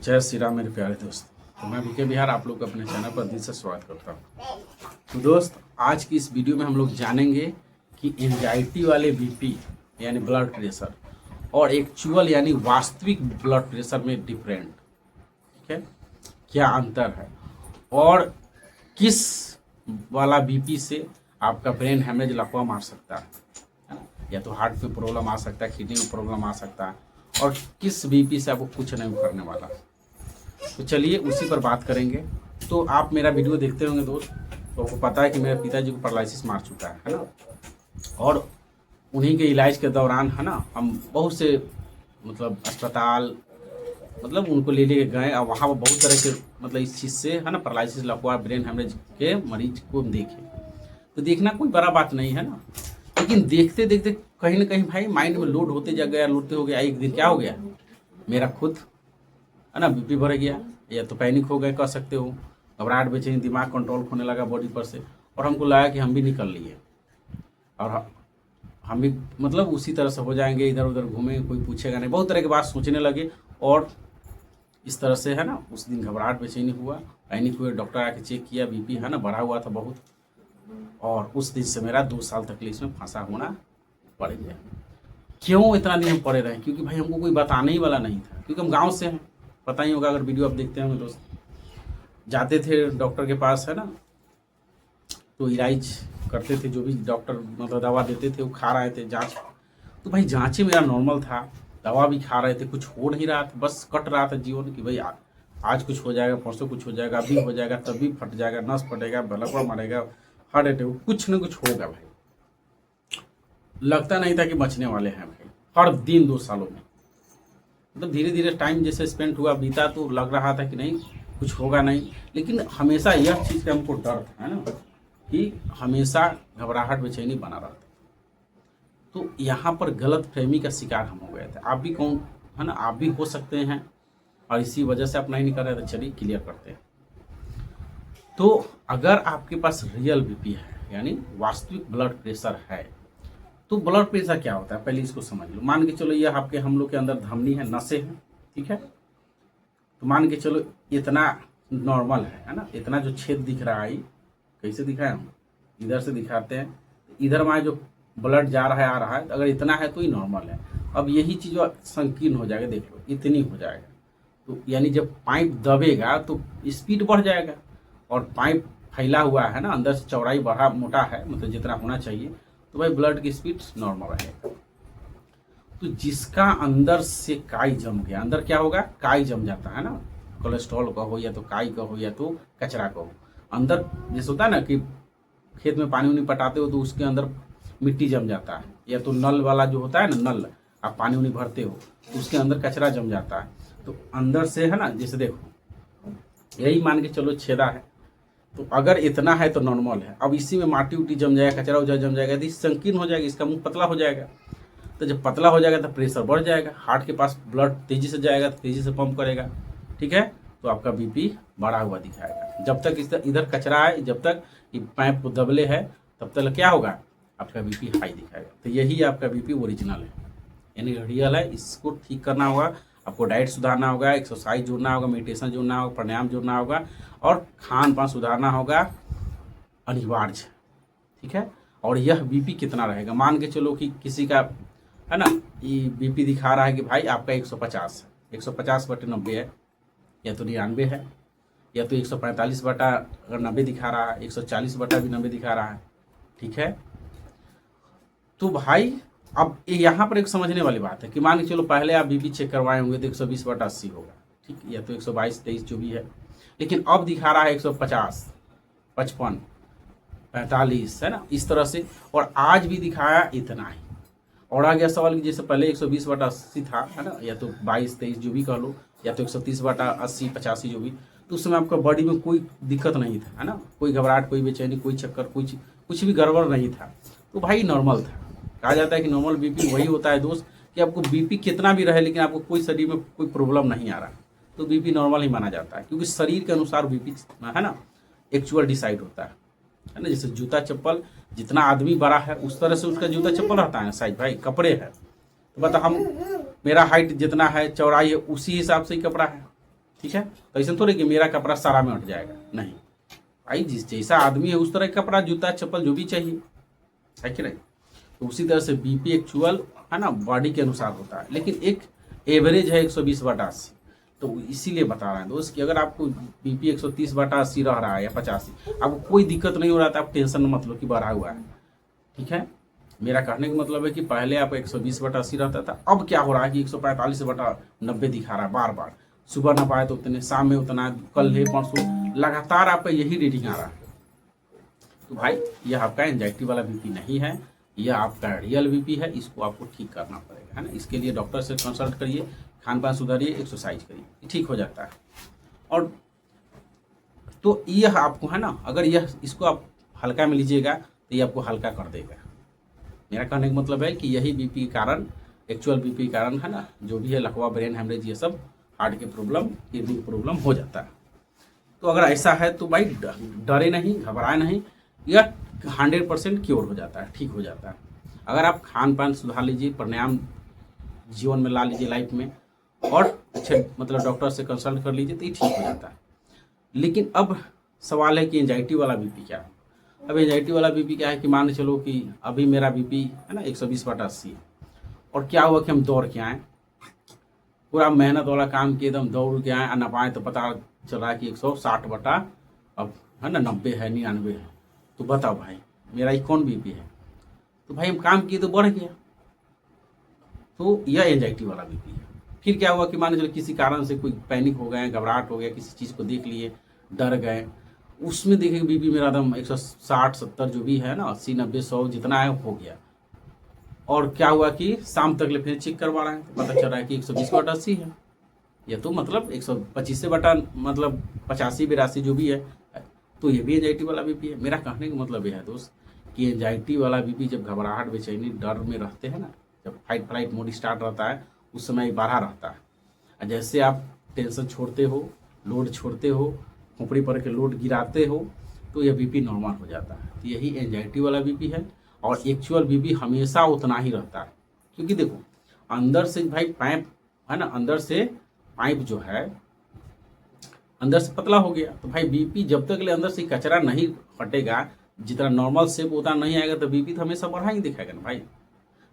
जय श्री राम मेरे प्यारे दोस्त। तो मैं बीके बिहार आप लोग अपने चैनल पर दिल से स्वागत करता हूँ। तो दोस्त, आज की इस वीडियो में हम लोग जानेंगे कि एंजाइटी वाले बीपी यानी ब्लड प्रेशर और एक्चुअल यानी वास्तविक ब्लड प्रेशर में डिफरेंट, ठीक है, क्या अंतर है और किस वाला बीपी से आपका ब्रेन हैमरेज लकवा मार सकता है ना, या तो हार्ट में प्रॉब्लम आ सकता है, किडनी में प्रॉब्लम आ सकता है, और किस बीपी से आपको कुछ नहीं करने वाला। तो चलिए उसी पर बात करेंगे। तो आप मेरा वीडियो देखते होंगे दोस्त, तो आपको पता है कि मेरे पिताजी को पैरालिसिस मार चुका है ना, और उन्हीं के इलाज के दौरान है ना हम बहुत से अस्पताल उनको ले लेके गए और वहाँ पर बहुत तरह के इस चीज़ से है ना पैरालिसिस लकवा ब्रेन हेमरेज के मरीज को देखे। तो देखना कोई बड़ा बात नहीं है ना, लेकिन देखते देखते कहीं ना कहीं भाई माइंड में लोड होते जा गया, लोडते हो गया। एक दिन क्या हो गया, मेरा खुद है ना बीपी बढ़ गया, या तो पैनिक हो गए कह सकते हो, घबराहट बेचैनी, दिमाग कंट्रोल होने लगा बॉडी पर से, और हमको लगा कि हम भी निकल लिए और हम भी उसी तरह से हो जाएंगे, इधर उधर घूमेंगे, कोई पूछेगा नहीं, बहुत तरह की बात सोचने लगे। और इस तरह से है ना उस दिन घबराहट बेचैनी हुआ, पैनिक हुए, डॉक्टर आके चेक किया, बीपी है ना बढ़ा हुआ था बहुत, और उस दिन से मेरा 2 साल तक इसमें फंसा होना पड़ गया। क्यों इतना दिन हम पड़े रहे? क्योंकि भाई हमको कोई बताने ही वाला नहीं था, क्योंकि हम गांव से हैं, पता ही होगा अगर वीडियो आप देखते होंगे दोस्त। जाते थे डॉक्टर के पास है ना, तो इलाज करते थे, जो भी डॉक्टर दवा देते थे वो खा रहे थे, जांच, तो भाई जांचे मेरा नॉर्मल था, दवा भी खा रहे थे, कुछ हो नहीं रहा था, बस कट रहा था जीवन कि भाई आज कुछ हो जाएगा, परसों कुछ हो जाएगा, अभी हो जाएगा, तभी फट जाएगा, नस फटेगा, लकवा मरेगा, हार्ट अटैक, कुछ न कुछ होगा भाई। लगता नहीं था कि बचने वाले हैं भाई। हर दिन 2 सालों में धीरे धीरे टाइम जैसे स्पेंड हुआ बीता, तो लग रहा था कि नहीं कुछ होगा नहीं, लेकिन हमेशा यह चीज़ का हमको डर था है ना कि हमेशा घबराहट बेचैनी बना रहा था। तो यहाँ पर गलत फहमी का शिकार हम हो गए थे। आप भी कौन है ना, आप भी हो सकते हैं, और इसी वजह से आप नहीं कर रहे थे। चलिए क्लियर करते हैं। तो अगर आपके पास रियल बीपी है यानी वास्तविक ब्लड प्रेशर है, तो ब्लड प्रेशर क्या होता है पहले इसको समझ लो। मान के चलो यह आपके हम लोग के अंदर धमनी है, नसें हैं, ठीक है। तो मान के चलो इतना नॉर्मल है ना, इतना जो छेद दिख रहा है, कैसे दिखाएं हम, इधर से दिखाते हैं, इधर में जो ब्लड जा रहा है आ रहा है, अगर इतना है तो ही नॉर्मल है। अब यही चीज़ संकीर्ण हो जाएगा, देख लो इतनी हो जाएगा, तो यानी जब पाइप दबेगा तो स्पीड बढ़ जाएगा, और पाइप फैला हुआ है ना, अंदर से चौड़ाई बढ़ा मोटा है, जितना होना चाहिए, तो भाई ब्लड की स्पीड नॉर्मल रहेगा। तो जिसका अंदर से काई जम गया, अंदर क्या होगा, काई जम जाता है ना, कोलेस्ट्रॉल का हो या तो काई का हो या तो कचरा का हो, अंदर जैसे होता है ना कि खेत में पानी उनी पटाते हो तो उसके अंदर मिट्टी जम जाता है, या तो नल वाला जो होता है ना, नल आप पानी उनी भरते हो तो उसके अंदर कचरा जम जाता है। तो अंदर से है ना, जैसे देखो यही मान के चलो छेदा है, तो अगर इतना है तो नॉर्मल है। अब इसी में माटी उटी जम जाएगा, कचरा उचरा जम जाएगा, तो संकीर्ण हो जाएगा, इसका मुंह पतला हो जाएगा। तो जब पतला हो जाएगा तो प्रेशर बढ़ जाएगा, हार्ट के पास ब्लड तेजी से जाएगा, तो तेजी से पंप करेगा, ठीक है। तो आपका बीपी बढ़ा हुआ दिखाएगा। जब तक इधर कचरा है, जब तक पाइप दबले है, तब तक क्या होगा, आपका बीपी हाई दिखाएगा। तो यही आपका बीपी ओरिजिनल है यानी रियल है। इसको ठीक करना होगा, आपको डाइट सुधारना होगा, एक्सरसाइज जोड़ना होगा, मेडिटेशन जोड़ना होगा, प्राणायाम जोड़ना होगा, और खान पान सुधारना होगा, अनिवार्य, ठीक है। और यह बीपी कितना रहेगा, मान के चलो कि किसी का है ना ये बीपी दिखा रहा है कि भाई आपका 150 है, 150/90 है, या तो 99 है, या तो 145/90 दिखा रहा है, 140/90 दिखा रहा है, ठीक है। तो भाई अब यहाँ पर एक समझने वाली बात है कि मान के चलो पहले आप बीपी चेक करवाए होंगे तो 120/80 होगा, ठीक, या तो 122-23 जो भी है, लेकिन अब दिखा रहा है 150, 55, 45 है ना, इस तरह से, और आज भी दिखाया इतना ही। और आ गया सवाल कि जैसे पहले 120/80 था है ना, या तो 22-23 जो भी कह लो, या तो 130/80-85 जो भी, तो उस समय आपका बॉडी में कोई दिक्कत नहीं था है ना, कोई घबराहट, कोई बेचैनी, कोई चक्कर, कुछ भी गड़बड़ नहीं था, तो भाई नॉर्मल था। कहा जाता है कि नॉर्मल बीपी वही होता है दोस्त कि आपको बीपी कितना भी रहे लेकिन आपको कोई शरीर में कोई प्रॉब्लम नहीं आ रहा, तो बीपी नॉर्मल ही माना जाता है, क्योंकि शरीर के अनुसार बीपी है ना एक्चुअल डिसाइड होता है ना। जैसे जूता चप्पल जितना आदमी बड़ा है उस तरह से उसका जूता चप्पल रहता है ना साइज, भाई कपड़े है तो बता, हम मेरा हाइट जितना है, चौड़ाई है, उसी हिसाब से ही कपड़ा है, ठीक है। तो ऐसा थोड़े कि मेरा कपड़ा सारा में हट जाएगा, नहीं भाई, जिस जैसा आदमी है उस तरह का कपड़ा, जूता, चप्पल जो भी चाहिए, है कि नहीं। तो उसी तरह से बीपी एक्चुअल है ना बॉडी के अनुसार होता है, लेकिन एक एवरेज है 120/80। तो इसीलिए बता रहे हैं दोस्त कि अगर आपको बीपी 130/80 रह रहा है या 85, आपको कोई दिक्कत नहीं हो रहा था, आप टेंशन मत लो कि बढ़ा हुआ है, ठीक है। मेरा कहने का मतलब है कि पहले आप 120/80 रहता था, अब क्या हो रहा है कि 145/90 दिखा रहा है बार बार। सुबह ना पाए तो उतने, शाम में उतना, कल है परसों, लगातार आपका यही रीडिंग आ रहा है। तो भाई यह आपका एंजाइटी वाला बीपी नहीं है, यह आपका रियल बीपी है, इसको आपको ठीक करना पड़ेगा, है ना। इसके लिए डॉक्टर से कंसल्ट करिए, खान पान सुधारिए, एक्सरसाइज करिए, ठीक हो जाता है। और तो यह आपको है ना, अगर यह इसको आप हल्का में लीजिएगा तो ये आपको हल्का कर देगा। मेरा कहने का मतलब है कि यही बीपी के कारण, एक्चुअल बीपी के कारण है ना, जो भी है लकवा, ब्रेन हेमरेज, ये सब हार्ट की प्रॉब्लम, किडनी की प्रॉब्लम हो जाता है। तो अगर ऐसा है तो भाई डरे नहीं, घबराए नहीं, यह 100% क्योर हो जाता है, ठीक हो जाता है। अगर आप खान पान सुधार लीजिए, प्राणायाम जीवन में ला लीजिए लाइफ में, और अच्छे मतलब डॉक्टर से कंसल्ट कर लीजिए, तो ये ठीक हो जाता है। लेकिन अब सवाल है कि एंजाइटी वाला बीपी क्या है। अब एंजाइटी वाला बीपी क्या है कि मान चलो कि अभी मेरा बीपी है ना 120/80 है, और क्या हुआ कि हम दौड़ के आए, पूरा मेहनत वाला काम किए, एकदम दौड़ के आए, ना पाए तो पता चला कि 160 अब है ना 90 है, 99 है। तो बताओ भाई मेरा ये कौन बीपी है। तो भाई हम काम किए तो बढ़ गया, तो यह एंजाइटी वाला बीपी है। फिर क्या हुआ कि मान चलो किसी कारण से कोई पैनिक हो गए, घबराहट हो गया, किसी चीज़ को देख लिए, डर गए, उसमें देखे कि बीपी मेरा एकदम 160-70 जो भी है ना, 80-90-100 जितना है हो गया। और क्या हुआ कि शाम तक ले फिर चेक करवा रहे हैं, तो पता चल रहा है कि 120/80 है, या तो मतलब 125 से बटा मतलब 85-82 जो भी है, तो ये भी एंजाइटी वाला बीपी है। मेरा कहने का मतलब यह है दोस्त कि एंजाइटी वाला बीपी जब घबराहट, बेचैनी, डर में रहते हैं ना, जब फाइट फ्लाइट मोड स्टार्ट रहता है, उस समय बढ़ा रहता है। और जैसे आप टेंशन छोड़ते हो, लोड छोड़ते हो, खोपड़ी पर के लोड गिराते हो, तो यह बीपी नॉर्मल हो जाता है। तो यही एंजाइटी वाला बीपी है। और एक्चुअल बीपी हमेशा उतना ही रहता है, क्योंकि देखो अंदर से भाई पाइप है ना, अंदर से पाइप जो है अंदर से पतला हो गया, तो भाई बीपी जब तक ले अंदर से कचरा नहीं हटेगा, जितना नॉर्मल शेप उतना नहीं आएगा, तो बीपी तो हमेशा बढ़ा ही दिखाएगा ना भाई।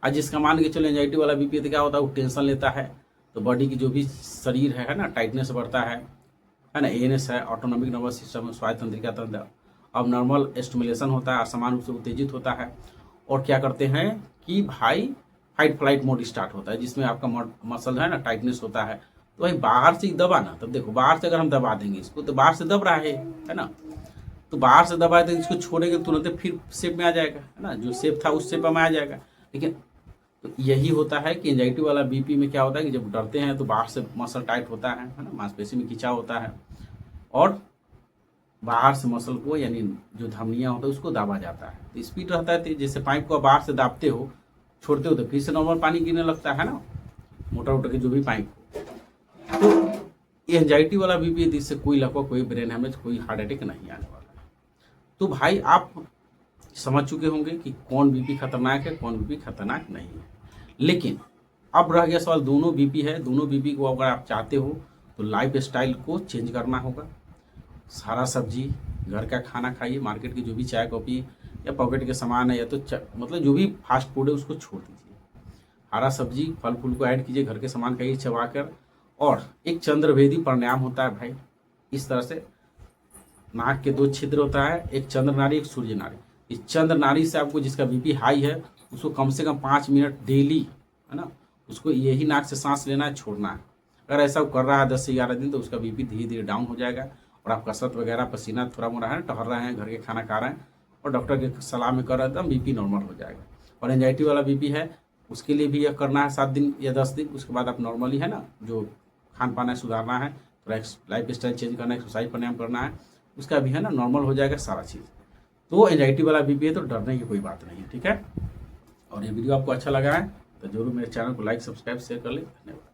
आज जिसका मान के चलो एंजाइटी वाला बीपी है, तो क्या होता है, वो टेंशन लेता है, तो बॉडी की जो भी शरीर है ना, टाइटनेस बढ़ता है ना, एएनएस है, ऑटोनॉमिक नर्वस सिस्टम, स्वायत्त तंत्रिका तंत्र, अब नॉर्मल स्टिमुलेशन होता है, समान रूप से उत्तेजित होता है। और क्या करते हैं कि भाई फाइट फ्लाइट मोड स्टार्ट होता है, जिसमें आपका मसल है ना टाइटनेस होता है। तो भाई बाहर से दबा ना, तब देखो बाहर से अगर हम दबा देंगे इसको, तो बाहर से दब रहा है ना, तो बाहर से दबाए तो इसको छोड़ेंगे तुरंत फिर शेप में आ जाएगा, है ना, जो शेप था उस शेप में आ जाएगा। लेकिन तो यही होता है कि एंजाइटी वाला बीपी में क्या होता है कि जब डरते हैं तो बाहर से मसल टाइट होता है ना, मांसपेशी में खिंचाव होता है, और बाहर से मसल को यानी जो धमनियाँ होता है उसको दाबा जाता है, तो स्पीड रहता है। जैसे पाइप को बाहर से दाबते हो, छोड़ते हो, तो फिर से नॉर्मल पानी गिरने लगता है ना, मोटर वोटर के जो भी पाइप हो। तो ये एंजाइटी वाला बीपी, जिससे कोई लकवा, कोई ब्रेन हेमरेज, कोई हार्ट अटैक नहीं आने वाला है। तो भाई आप समझ चुके होंगे कि कौन बीपी खतरनाक है, कौन बीपी खतरनाक नहीं है। लेकिन अब रह गया सवाल, दोनों बीपी है, दोनों बीपी को अगर आप चाहते हो तो लाइफ स्टाइल को चेंज करना होगा। सारा सब्जी, घर का खाना खाइए, मार्केट की जो भी चाय कॉफ़ी या पॉकेट के सामान है, या तो मतलब जो भी फास्ट फूड है उसको छोड़ दीजिए। हरा सब्जी, फल फूल को ऐड कीजिए, घर के सामान खाइए चबा कर। और एक चंद्रभेदी प्राणायाम होता है भाई, इस तरह से नाक के 2 छिद्र होता है, एक चंद्र नाड़ी, एक सूर्य नाड़ी। इस चंद्र नाड़ी से आपको, जिसका बीपी हाई है, उसको कम से कम 5 मिनट डेली, है ना, उसको यही नाक से सांस लेना है, छोड़ना है। अगर ऐसा कर रहा है 10 से 11 दिन, तो उसका बीपी धीरे धीरे डाउन हो जाएगा। और आप कसरत वगैरह, पसीना थोड़ा मोड़ा है, टहल रहे हैं, घर के खाना खा रहे हैं, और डॉक्टर के सलाह में कर रहे हैं, तो बीपी नॉर्मल हो जाएगा। और एंजाइटी वाला बीपी है, उसके लिए भी यह करना है 7 दिन या 10 दिन, उसके बाद आप नॉर्मली है ना, जो खान पान है सुधारना है, थोड़ा लाइफ स्टाइल चेंज करना है, एक्सरसाइज प्राणायाम करना है, उसका भी है ना नॉर्मल हो जाएगा सारा चीज़। तो एंजाइटी वाला बीपी है तो डरने की कोई बात नहीं है, ठीक है। और ये वीडियो आपको अच्छा लगा है तो जरूर मेरे चैनल को लाइक, सब्सक्राइब, शेयर कर लें। धन्यवाद।